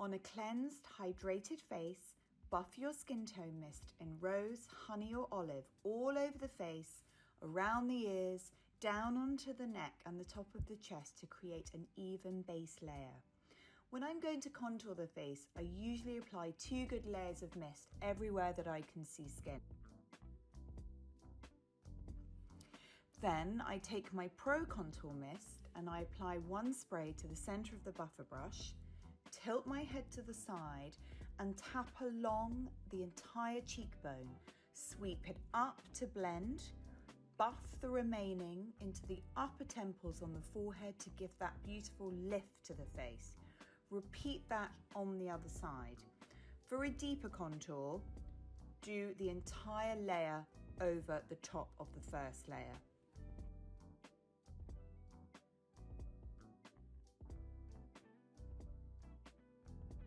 On a cleansed, hydrated face, buff your skin tone mist in rose, honey or olive all over the face, around the ears, down onto the neck and the top of the chest to create an even base layer. When I'm going to contour the face, I usually apply 2 good layers of mist everywhere that I can see skin. Then I take my Pro Contour Mist and I apply 1 spray to the center of the buffer brush, tilt my head to the side and tap along the entire cheekbone. Sweep it up to blend, buff the remaining into the upper temples on the forehead to give that beautiful lift to the face. Repeat that on the other side. For a deeper contour, do the entire layer over the top of the first layer.